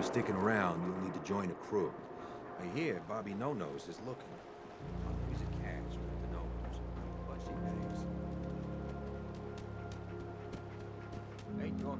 sticking around, you'll need to join a crew. I hear Bobby No-Nose is looking. He's a catch with the No-Nose, but she pays. Ain't your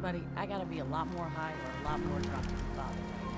Buddy, I gotta be a lot more high or a lot more drunk than Bobby right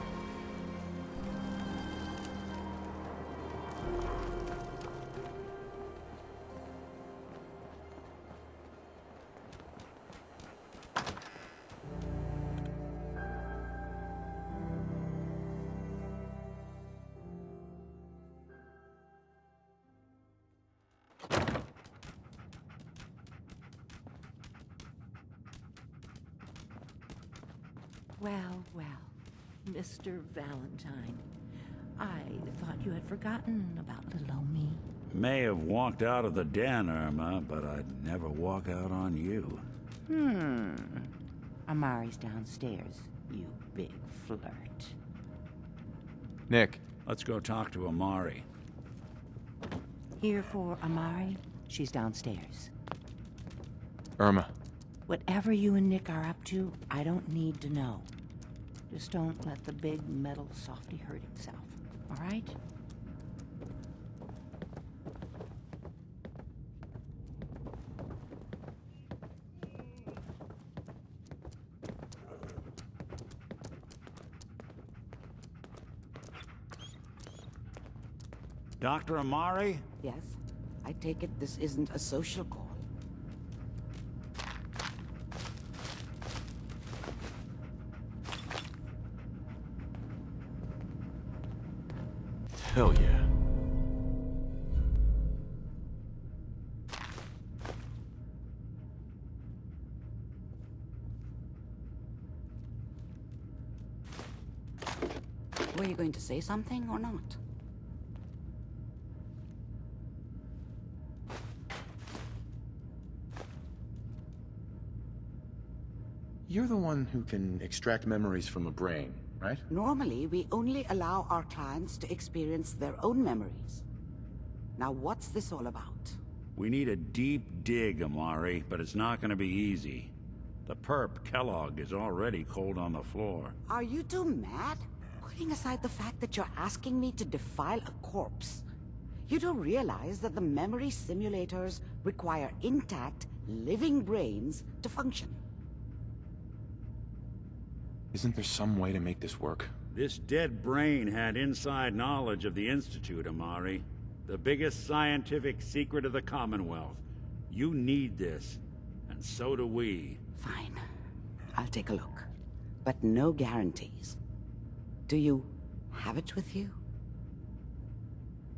Well, well, Mr. Valentine. I thought you had forgotten about little old me. May have walked out of the den, Irma, but I'd never walk out on you. Amari's downstairs, you big flirt. Nick. Let's go talk to Amari. Here for Amari, she's downstairs. Irma. Whatever you and Nick are up to, I don't need to know. Just don't let the big metal softy hurt himself, all right? Dr. Amari? Yes? I take it this isn't a social call. Hell yeah. Were you going to say something or not? You're the one who can extract memories from a brain, right? Normally, we only allow our clients to experience their own memories. Now, what's this all about? We need a deep dig, Amari, but it's not gonna be easy. The perp, Kellogg, is already cold on the floor. Are you two mad? Putting aside the fact that you're asking me to defile a corpse, you do realize that the memory simulators require intact, living brains to function. Isn't there some way to make this work? This dead brain had inside knowledge of the Institute, Amari. The biggest scientific secret of the Commonwealth. You need this, and so do we. Fine. I'll take a look. But no guarantees. Do you have it with you?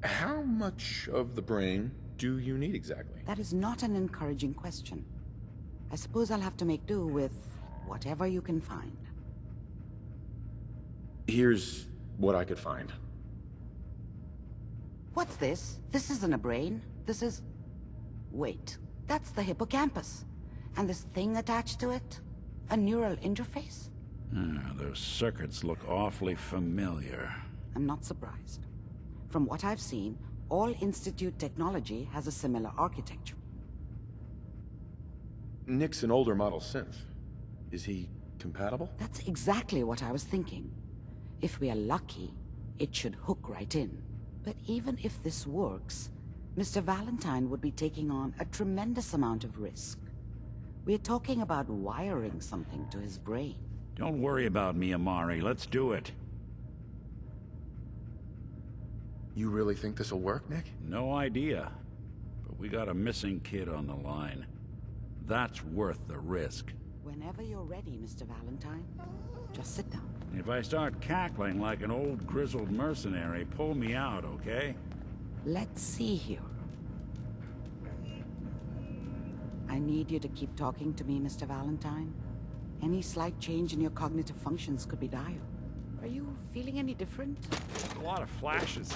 How much of the brain do you need exactly? That is not an encouraging question. I suppose I'll have to make do with whatever you can find. Here's what I could find. What's this? This isn't a brain. This is... Wait, that's the hippocampus. And this thing attached to it? A neural interface? Those circuits look awfully familiar. I'm not surprised. From what I've seen, all Institute technology has a similar architecture. Nick's an older model synth. Is he compatible? That's exactly what I was thinking. If we are lucky, it should hook right in. But even if this works, Mr. Valentine would be taking on a tremendous amount of risk. We're talking about wiring something to his brain. Don't worry about me, Amari. Let's do it. You really think this'll work, Nick? No idea. But we got a missing kid on the line. That's worth the risk. Whenever you're ready, Mr. Valentine, just sit down. If I start cackling like an old grizzled mercenary, pull me out, okay? Let's see here. I need you to keep talking to me, Mr. Valentine. Any slight change in your cognitive functions could be dire. Are you feeling any different? A lot of flashes.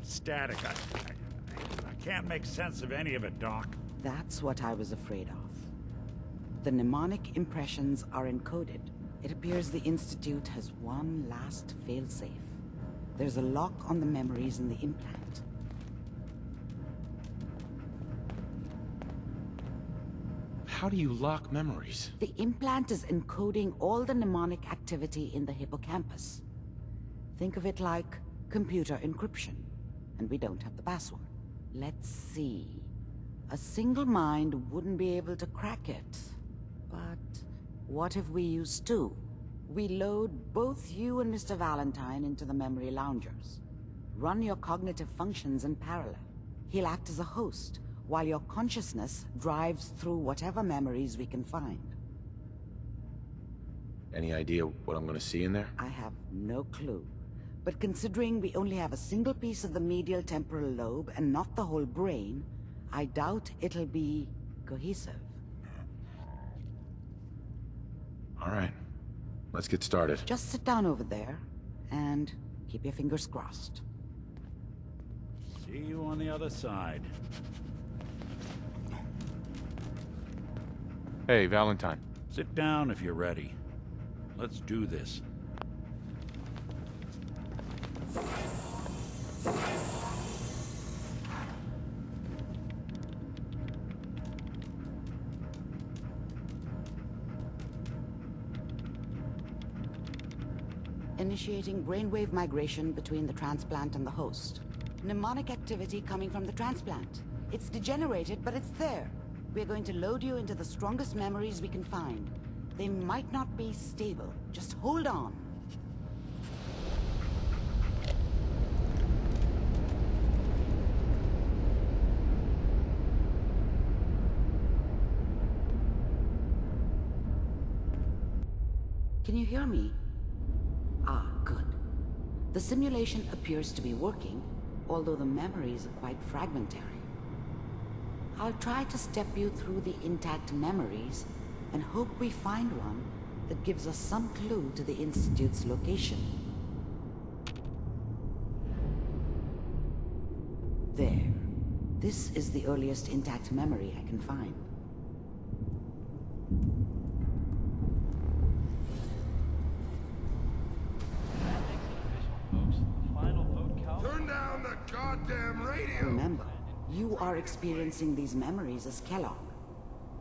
Static. I can't make sense of any of it, Doc. That's what I was afraid of. The mnemonic impressions are encoded. It appears the Institute has one last failsafe. There's a lock on the memories in the implant. How do you lock memories? The implant is encoding all the mnemonic activity in the hippocampus. Think of it like computer encryption, and we don't have the password. Let's see. A single mind wouldn't be able to crack it. But what if we use two? We load both you and Mr. Valentine into the memory loungers. Run your cognitive functions in parallel. He'll act as a host, while your consciousness drives through whatever memories we can find. Any idea what I'm gonna see in there? I have no clue. But considering we only have a single piece of the medial temporal lobe and not the whole brain, I doubt it'll be cohesive. All right, let's get started. Just sit down over there and keep your fingers crossed. See you on the other side. Hey, Valentine. Sit down if you're ready. Let's do this. Initiating brainwave migration between the transplant and the host. Mnemonic activity coming from the transplant. It's degenerated, but it's there. We're going to load you into the strongest memories we can find. They might not be stable. Just hold on. Can you hear me? Ah, good. The simulation appears to be working, although the memories are quite fragmentary. I'll try to step you through the intact memories and hope we find one that gives us some clue to the Institute's location. There. This is the earliest intact memory I can find. Turn down the goddamn radio! Remember, you are experiencing these memories as Kellogg.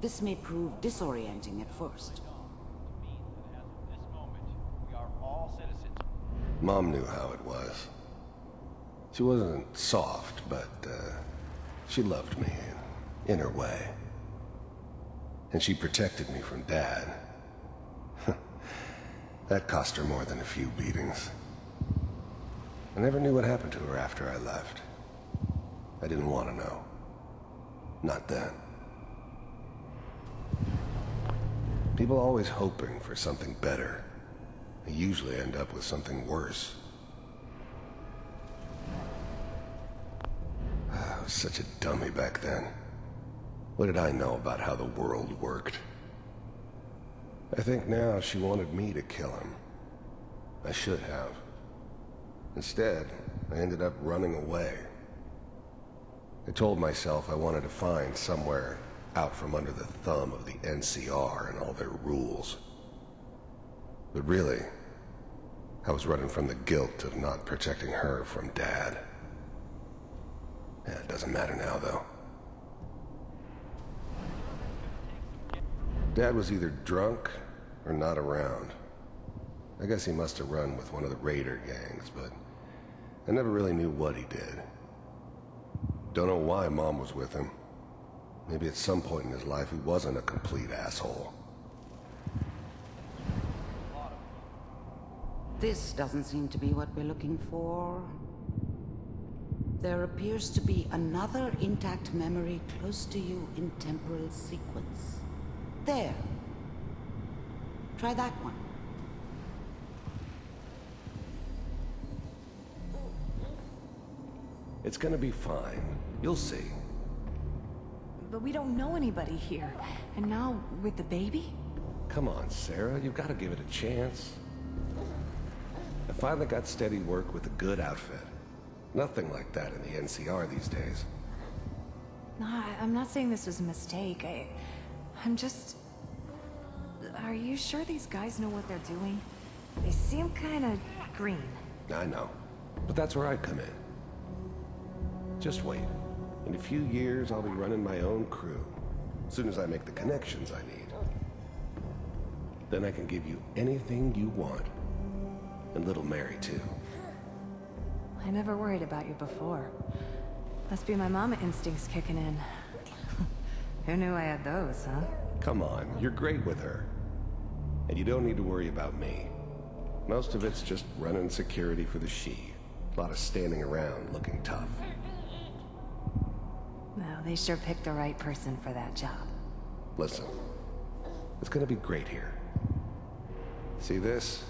This may prove disorienting at first. Mom knew how it was. She wasn't soft, but she loved me in her way. And she protected me from Dad. That cost her more than a few beatings. I never knew what happened to her after I left. I didn't want to know. Not then. People always hoping for something better. They usually end up with something worse. I was such a dummy back then. What did I know about how the world worked? I think now she wanted me to kill him. I should have. Instead, I ended up running away. I told myself I wanted to find somewhere out from under the thumb of the NCR and all their rules. But really, I was running from the guilt of not protecting her from Dad. Yeah, it doesn't matter now, though. Dad was either drunk or not around. I guess he must have run with one of the raider gangs, but I never really knew what he did. Don't know why Mom was with him. Maybe at some point in his life he wasn't a complete asshole. This doesn't seem to be what we're looking for. There appears to be another intact memory close to you in temporal sequence. There. Try that one. It's gonna be fine. You'll see. But we don't know anybody here. And now, with the baby? Come on, Sarah, you've got to give it a chance. I finally got steady work with a good outfit. Nothing like that in the NCR these days. No, I'm not saying this was a mistake. I'm just... Are you sure these guys know what they're doing? They seem kind of green. I know, but that's where I come in. Just wait. In a few years, I'll be running my own crew. As soon as I make the connections I need. Then I can give you anything you want. And little Mary, too. I never worried about you before. Must be my mama instincts kicking in. Who knew I had those, huh? Come on, you're great with her. And you don't need to worry about me. Most of it's just running security for the she. A lot of standing around looking tough. No, they sure picked the right person for that job. Listen, it's gonna be great here. See this?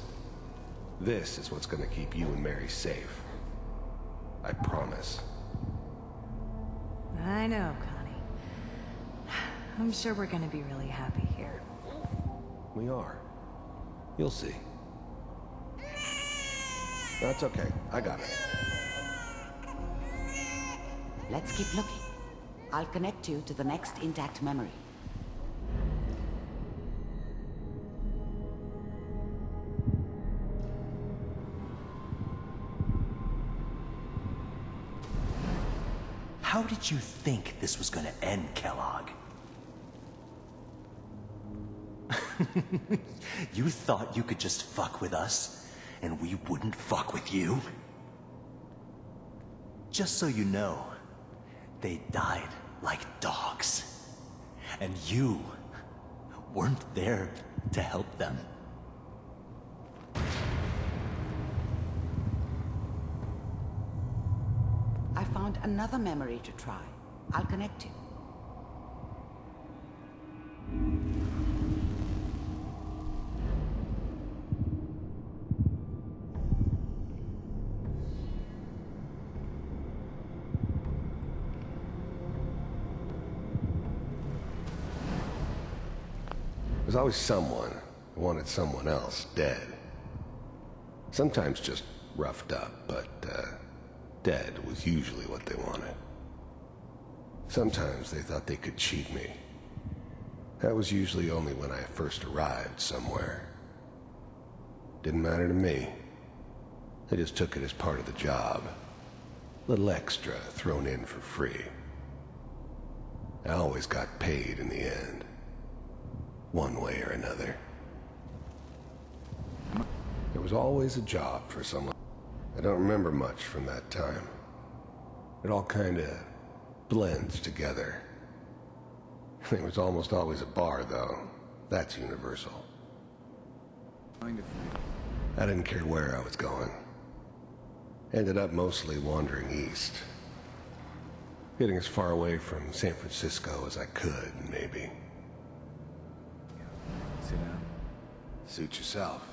This is what's gonna keep you and Mary safe. I promise. I know, Connie. I'm sure we're gonna be really happy here. We are. You'll see. That's okay. I got it. Let's keep looking. I'll connect you to the next intact memory. How did you think this was gonna end, Kellogg? You thought you could just fuck with us, and we wouldn't fuck with you? Just so you know, they died like dogs. And you weren't there to help them. I found another memory to try. I'll connect you. There's always someone who wanted someone else dead. Sometimes just roughed up, but, dead was usually what they wanted. Sometimes they thought they could cheat me. That was usually only when I first arrived somewhere. Didn't matter to me. They just took it as part of the job. Little extra thrown in for free. I always got paid in the end. One way or another. There was always a job for someone. I don't remember much from that time. It all kinda blends together. There was almost always a bar, though. That's universal. I didn't care where I was going. Ended up mostly wandering east. Getting as far away from San Francisco as I could, maybe. Sit down. Suit yourself.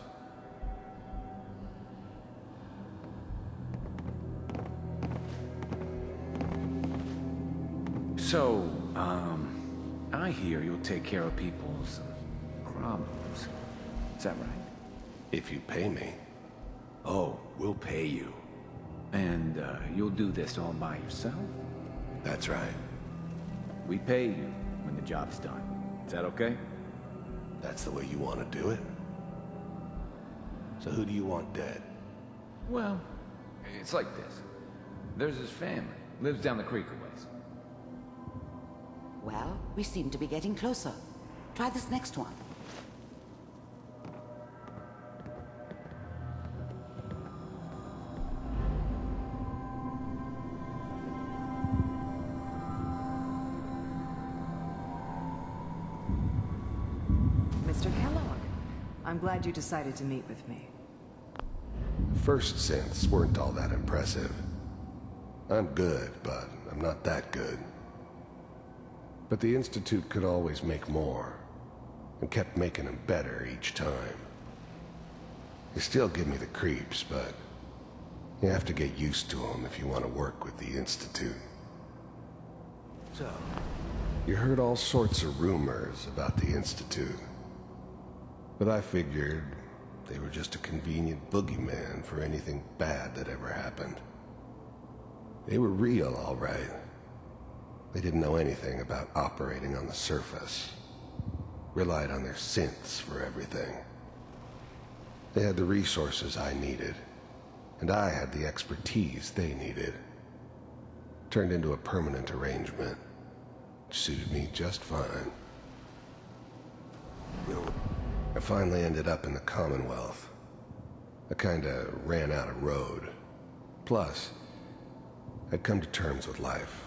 So, I hear you'll take care of people's problems. Is that right? If you pay me. Oh, we'll pay you. And, you'll do this all by yourself? That's right. We pay you when the job's done. Is that okay? That's the way you want to do it? So who do you want dead? Well, it's like this. There's his family. Lives down the creek a ways. Well, we seem to be getting closer. Try this next one. Mr. Kellogg, I'm glad you decided to meet with me. First synths weren't all that impressive. I'm good, but I'm not that good. But the Institute could always make more, and kept making them better each time. They still give me the creeps, but you have to get used to them if you want to work with the Institute. So, You heard all sorts of rumors about the Institute, but I figured they were just a convenient boogeyman for anything bad that ever happened. They were real, all right. They didn't know anything about operating on the surface. Relied on their synths for everything. They had the resources I needed, and I had the expertise they needed. Turned into a permanent arrangement. Suited me just fine. I finally ended up in the Commonwealth. I kinda ran out of road. Plus, I'd come to terms with life.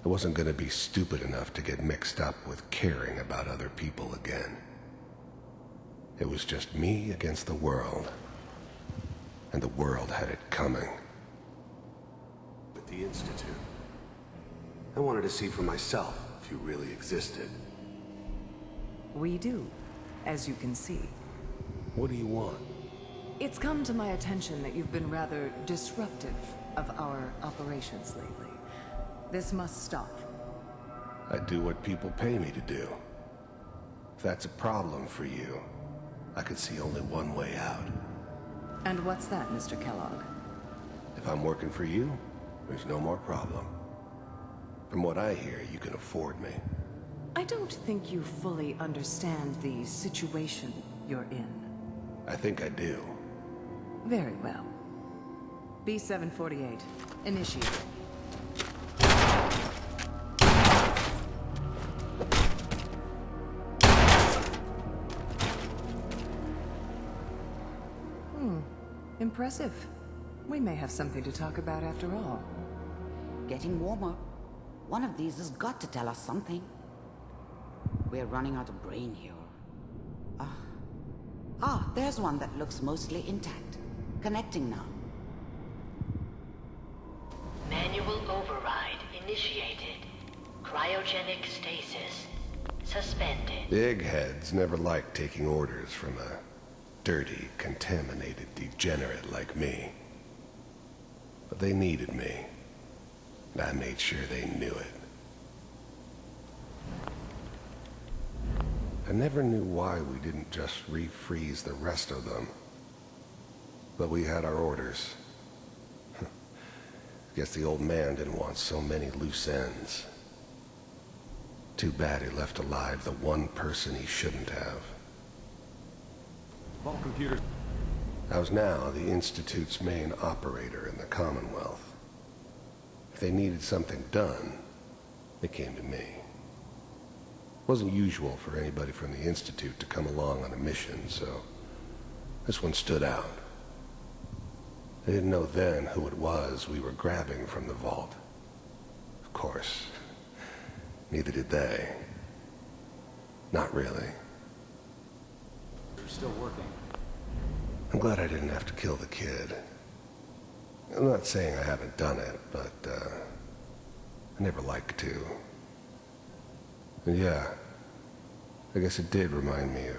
I wasn't gonna be stupid enough to get mixed up with caring about other people again. It was just me against the world. And the world had it coming. With the Institute, I wanted to see for myself if you really existed. We do, as you can see. What do you want? It's come to my attention that you've been rather disruptive of our operations lately. This must stop. I do what people pay me to do. If that's a problem for you, I could see only one way out. And what's that, Mr. Kellogg? If I'm working for you, there's no more problem. From what I hear, you can afford me. I don't think you fully understand the situation you're in. I think I do. Very well. B-748, initiate. Impressive. We may have something to talk about after all. Getting warmer. One of these has got to tell us something. We're running out of brain here. There's one that looks mostly intact. Connecting now. Manual override initiated. Cryogenic stasis suspended. The eggheads never liked taking orders from a dirty, contaminated degenerate like me. But they needed me, and I made sure they knew it. I never knew why we didn't just refreeze the rest of them. But we had our orders. Guess the old man didn't want so many loose ends. Too bad he left alive the one person he shouldn't have. Vault computer. I was now the Institute's main operator in the Commonwealth. If they needed something done, they came to me. It wasn't usual for anybody from the Institute to come along on a mission, so this one stood out. They didn't know then who it was we were grabbing from the vault. Of course, neither did they. Not really. You're still working. I'm glad I didn't have to kill the kid. I'm not saying I haven't done it, but, I never like to. And yeah, I guess it did remind me of,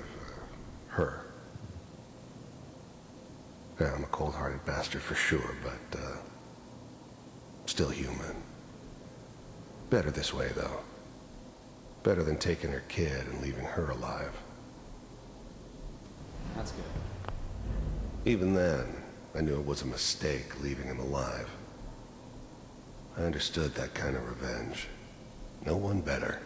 her. Yeah, I'm a cold-hearted bastard for sure, but, still human. Better this way, though. Better than taking her kid and leaving her alive. That's good. Even then, I knew it was a mistake leaving him alive. I understood that kind of revenge. No one better.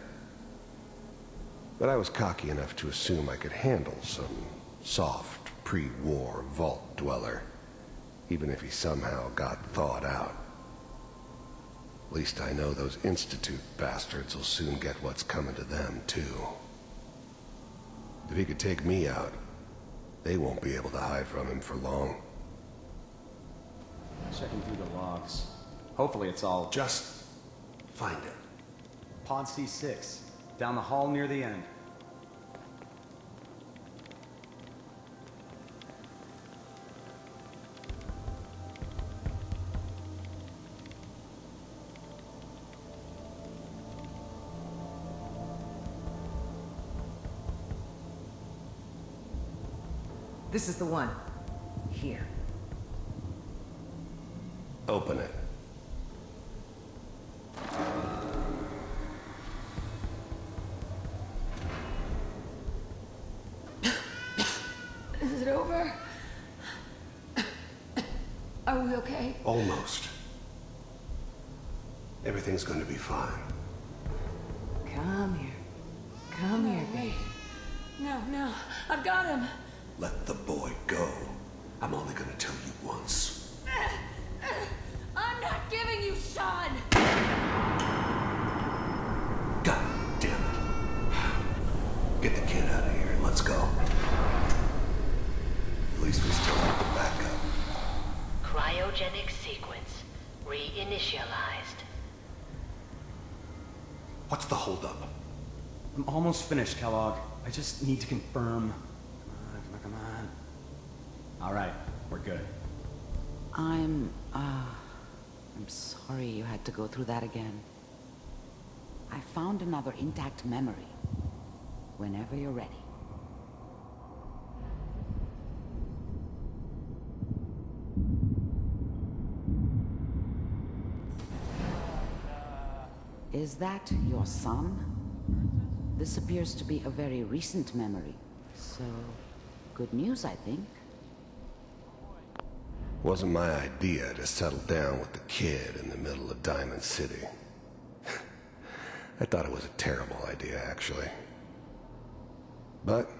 But I was cocky enough to assume I could handle some soft, pre-war vault dweller, even if he somehow got thawed out. At least I know those Institute bastards will soon get what's coming to them, too. If he could take me out, they won't be able to hide from him for long. Checking through the logs. Hopefully it's all... Just find it. Pod C6, down the hall near the end. This is the one. Here. Open it. Is it over? Are we okay? Almost. Everything's going to be fine. Come here. Come here, baby. No, I've got him. Let the boy go. I'm only going to tell you once. I'm not giving you Shaun! God damn it. Get the kid out of here and let's go. At least we still have the backup. Cryogenic sequence reinitialized. What's the holdup? I'm almost finished, Kellogg. I just need to confirm. Come on. All right, we're good. I'm sorry you had to go through that again. I found another intact memory. Whenever you're ready. Is that your son? This appears to be a very recent memory, so good news, I think. Wasn't my idea to settle down with the kid in the middle of Diamond City. I thought it was a terrible idea, actually. But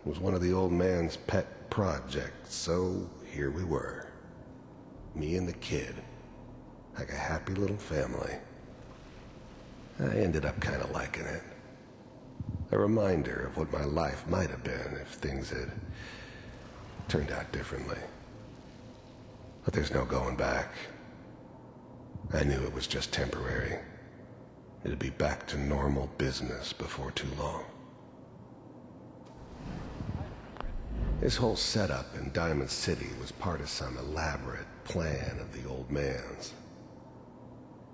it was one of the old man's pet projects, so here we were. Me and the kid, like a happy little family. I ended up kind of liking it. A reminder of what my life might have been if things had turned out differently. But there's no going back. I knew it was just temporary. It'd be back to normal business before too long. This whole setup in Diamond City was part of some elaborate plan of the old man's.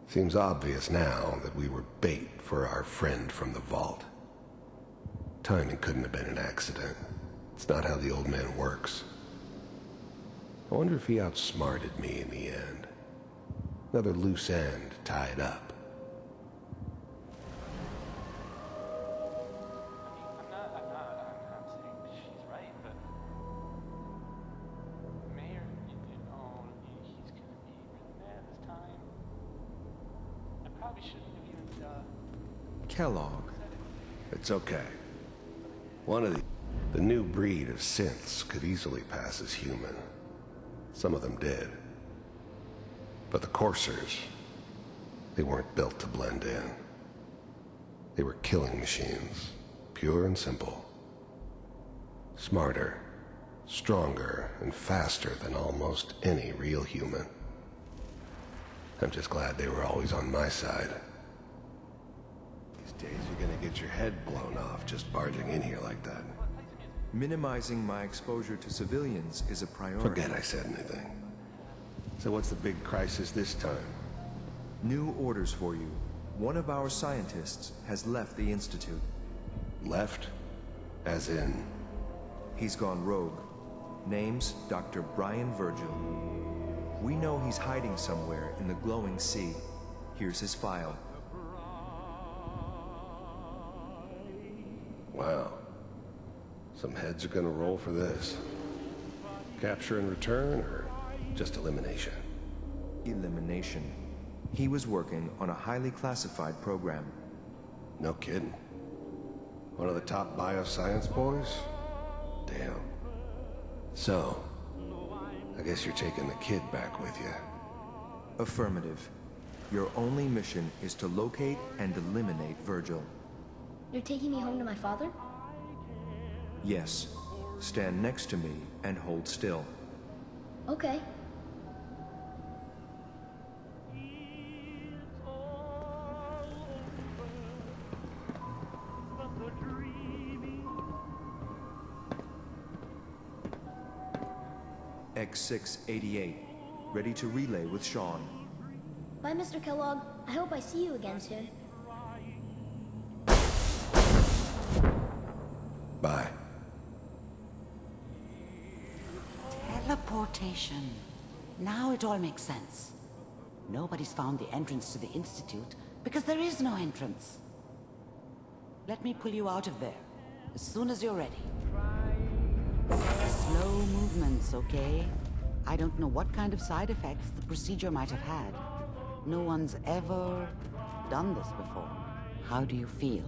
Seems obvious now that we were bait for our friend from the vault. Timing couldn't have been an accident. It's not how the old man works. I wonder if he outsmarted me in the end. Another loose end tied up. I'm not saying she's right, but Mayor, he's gonna be really mad this time. I probably shouldn't have even, Kellogg. It's okay. One of the new breed of synths could easily pass as human. Some of them did. But the coursers, they weren't built to blend in. They were killing machines, pure and simple. Smarter, stronger, and faster than almost any real human. I'm just glad they were always on my side. These days you're gonna get your head blown off just barging in here like that. Minimizing my exposure to civilians is a priority. Forget I said anything. So what's the big crisis this time? New orders for you. One of our scientists has left the Institute. Left? As in? He's gone rogue. Name's Dr. Brian Virgil. We know he's hiding somewhere in the glowing sea. Here's his file. Wow. Some heads are gonna roll for this. Capture and return, or just elimination? Elimination. He was working on a highly classified program. No kidding. One of the top bioscience boys? Damn. So, I guess you're taking the kid back with you. Affirmative. Your only mission is to locate and eliminate Virgil. You're taking me home to my father? Yes. Stand next to me and hold still. Okay. X688. Ready to relay with Shaun. Bye, Mr. Kellogg. I hope I see you again soon. Bye. Teleportation. Now it all makes sense. Nobody's found the entrance to the Institute because there is no entrance. Let me pull you out of there as soon as you're ready. Slow movements, okay? I don't know what kind of side effects the procedure might have had. No one's ever done this before. How do you feel?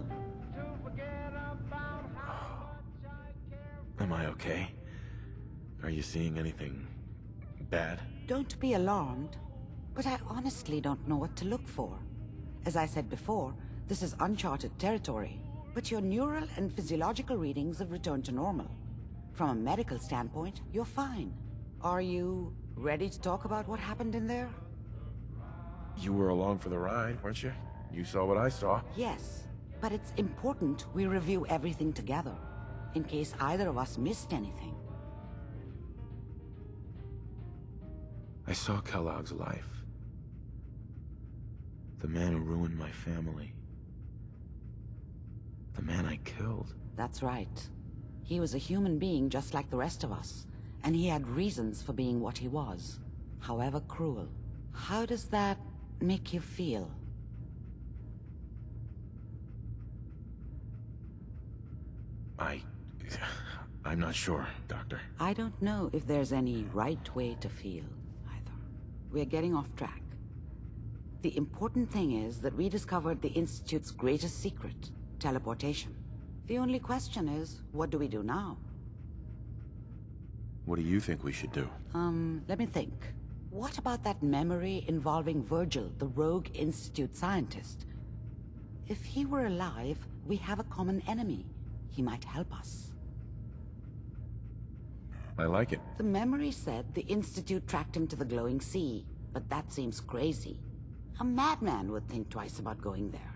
Am I okay? Are you seeing anything bad? Don't be alarmed, but I honestly don't know what to look for. As I said before, this is uncharted territory, but your neural and physiological readings have returned to normal. From a medical standpoint, you're fine. Are you ready to talk about what happened in there? You were along for the ride, weren't you? You saw what I saw. Yes, but it's important we review everything together, in case either of us missed anything. I saw Kellogg's life. The man who ruined my family. The man I killed. That's right. He was a human being just like the rest of us, and he had reasons for being what he was, however cruel. How does that make you feel? I'm not sure, Doctor. I don't know if there's any right way to feel, either. We're getting off track. The important thing is that we discovered the Institute's greatest secret, teleportation. The only question is, what do we do now? What do you think we should do? Let me think. What about that memory involving Virgil, the rogue Institute scientist? If he were alive, we have a common enemy. He might help us. I like it. The memory said the Institute tracked him to the glowing sea, but that seems crazy. A madman would think twice about going there.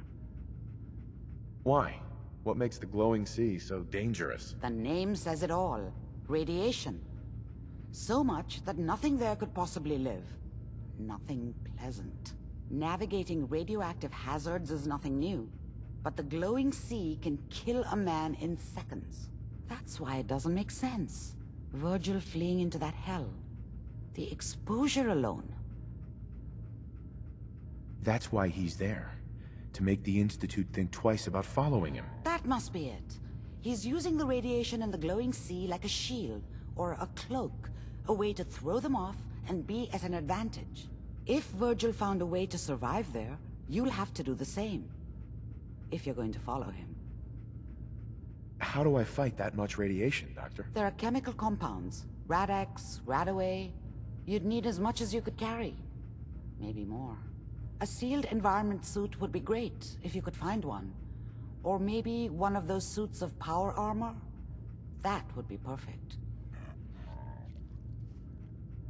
Why? What makes the glowing sea so dangerous? The name says it all. Radiation. So much that nothing there could possibly live. Nothing pleasant. Navigating radioactive hazards is nothing new. But the glowing sea can kill a man in seconds. That's why it doesn't make sense. Virgil fleeing into that hell. The exposure alone. That's why he's there. To make the Institute think twice about following him. That must be it. He's using the radiation in the glowing sea like a shield, or a cloak, a way to throw them off and be at an advantage. If Virgil found a way to survive there, you'll have to do the same. If you're going to follow him. How do I fight that much radiation, Doctor? There are chemical compounds. Rad-X, Radaway. You'd need as much as you could carry. Maybe more. A sealed environment suit would be great, if you could find one. Or maybe one of those suits of power armor? That would be perfect.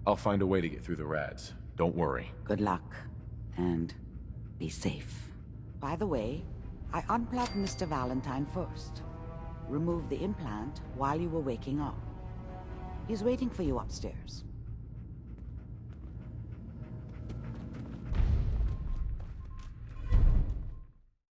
I'll find a way to get through the rads. Don't worry. Good luck. And be safe. By the way, I unplugged Mr. Valentine first. Removed the implant while you were waking up. He's waiting for you upstairs.